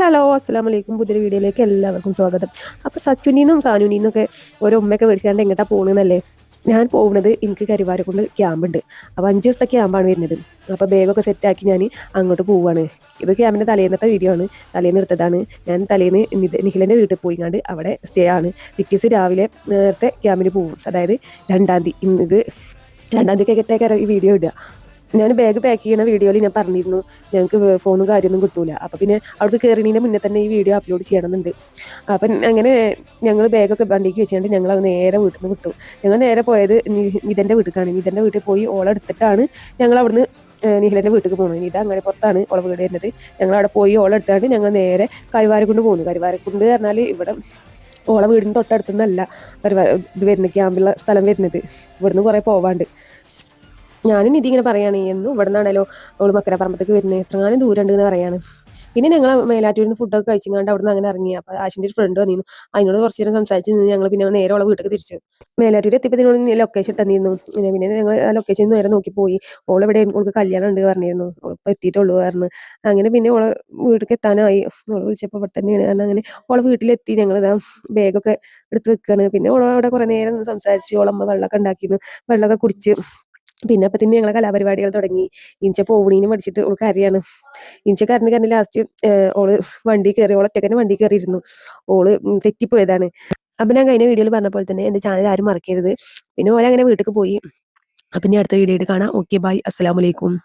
Hello അസ്സലാമലൈക്കും. പുതിയൊരു വീഡിയോയിലേക്ക് എല്ലാവർക്കും സ്വാഗതം. അപ്പോൾ സച്ചുനീന്നും സാനുനീന്നൊക്കെ ഓരോ ഉമ്മയൊക്കെ മേടിച്ചാണ്ട് എങ്ങോട്ടാണ് പോകുന്നതെന്നല്ലേ. ഞാൻ പോകുന്നത് എനിക്ക് കരിവാരക്കുണ്ട് ക്യാമ്പുണ്ട്. അപ്പോൾ 5 ദിവസത്തെ ക്യാമ്പാണ് വരുന്നത്. അപ്പോൾ ബാഗൊക്കെ സെറ്റാക്കി ഞാൻ അങ്ങോട്ട് പോവുകയാണ്. ഇത് ക്യാമ്പിൻ്റെ തലേന്നത്തെ വീഡിയോ ആണ്, തലേന്ന് എടുത്തതാണ്. ഞാൻ തലേന്ന് നിഖിലിൻ്റെ വീട്ടിൽ പോയിങ്ങാണ്ട് അവിടെ സ്റ്റേ ആണ്. പിറ്റേസ് രാവിലെ നേരത്തെ ക്യാമ്പിന് പോകും. അതായത് 2-ാം തീയതി. ഇത് 2-ാം തീയതിക്കൊക്കെ ഈ വീഡിയോ ഇടുക. ഞാൻ ബാഗ് പാക്ക് ചെയ്യുന്ന വീഡിയോയിൽ ഞാൻ പറഞ്ഞിരുന്നു ഞങ്ങൾക്ക് ഫോണും കാര്യമൊന്നും കിട്ടൂല. അപ്പോൾ പിന്നെ അവിടേക്ക് കയറിയതിൻ്റെ മുന്നേ തന്നെ ഈ വീഡിയോ അപ്ലോഡ് ചെയ്യണമെന്നുണ്ട്. അപ്പം അങ്ങനെ ഞങ്ങൾ ബാഗൊക്കെ വണ്ടിക്ക് വെച്ചുകൊണ്ട് ഞങ്ങൾ നേരെ വീട്ടിൽ നിന്ന് വിട്ടു. ഞങ്ങൾ നേരെ പോയത് നിതൻ്റെ വീട്ടിലേക്കാണ്. നിതൻ്റെ വീട്ടിൽ പോയി ഓളെടുത്തിട്ടാണ് ഞങ്ങൾ അവിടുന്ന് നിഖിലിൻ്റെ വീട്ടിലേക്ക് പോകുന്നത്. നിത അങ്ങനെ പുറത്താണ് ഓളെ വീട് വരുന്നത്. ഞങ്ങൾ അവിടെ പോയി ഓളെടുത്താണ്ട് ഞങ്ങൾ നേരെ കരിവാരക്കുണ്ട് പോകുന്നു. കരിവാരക്കുണ്ട് പറഞ്ഞാൽ ഇവിടെ ഓളെ വീടിന് തൊട്ടടുത്തുനിന്നല്ല ഇത് വരുന്നത്, ക്യാമ്പുള്ള സ്ഥലം വരുന്നത്. ഇവിടുന്ന് കുറേ പോവാണ്ട്. ഞാനും നിധി ഇങ്ങനെ പറയുകയാണ്, എന്നും ഇവിടെ നിന്നാണല്ലോ അവൾ മക്കരപ്പറമ്പത്തേക്ക് വരുന്നത്, എത്രങ്ങാനും ദൂരം ഉണ്ടെന്ന് പറയാണ്. പിന്നെ ഞങ്ങൾ മേലാറ്റൂരിൽ നിന്ന് ഫുഡൊക്കെ കഴിച്ചിങ്ങാണ്ട് അവിടെ നിന്ന് അങ്ങനെ ഇറങ്ങി. അപ്പോൾ ആശിൻ്റെ ഒരു ഫ്രണ്ട് വന്നിരുന്നു. അതിനോട് കുറച്ച് നേരം സംസാരിച്ച് നിന്ന് ഞങ്ങൾ പിന്നെ നേരെ അവളെ വീട്ടിലേക്ക് തിരിച്ചു. മേലാറ്റൂർ എത്തിയപ്പോൾ ഇതിനോട് ലൊക്കേഷൻ ഇട്ടിരുന്നു. പിന്നെ ഞങ്ങൾ ആ ലൊക്കേഷൻ നേരെ നോക്കി പോയി. ഓളെവിടെ ഓൾക്ക് കല്യാണം ഉണ്ട് പറഞ്ഞിരുന്നു. ഓളിപ്പോൾ എത്തിയിട്ടുള്ളൂ പറഞ്ഞു. അങ്ങനെ പിന്നെ ഓളെ വീട്ടിലേക്ക് എത്താനായി. ഓളെ വിളിച്ചപ്പോൾ ഇവിടെ തന്നെയാണ് കാരണം. അങ്ങനെ ഓളെ വീട്ടിലെത്തി. ഞങ്ങളിതാ ബാഗൊക്കെ എടുത്ത് വെക്കുകയാണ്. പിന്നെ ഓളവിടെ കുറേ നേരം സംസാരിച്ച് ഓളമ്മ വെള്ളമൊക്കെ ഉണ്ടാക്കിയിരുന്നു. വെള്ളമൊക്കെ കുടിച്ച് പിന്നെ അപ്പം തന്നെ ഞങ്ങളെ കലാപരിപാടികൾ തുടങ്ങി. ഇഞ്ച പോവണീനും പഠിച്ചിട്ട് ഓൾക്ക് അറിയാണ്. ഇഞ്ച കരഞ്ഞ് ലാസ്റ്റ് ഓള് വണ്ടി കയറി. ഒറ്റയ്ക്ക് തന്നെ വണ്ടി കയറിയിരുന്നു. ഓള് തെറ്റിപ്പോയതാണ്. അപ്പം ഞാൻ കഴിഞ്ഞ വീഡിയോയിൽ പറഞ്ഞ പോലെ തന്നെ എൻ്റെ ചാനൽ ആരും മറക്കരുത്. പിന്നെ ഓരങ്ങനെ വീട്ടിലേക്ക് പോയി. അപ്പം ഇനി അടുത്ത വീഡിയോയിൽ കാണാം. ഓക്കെ ബൈ, അസ്സലാമലൈക്കും.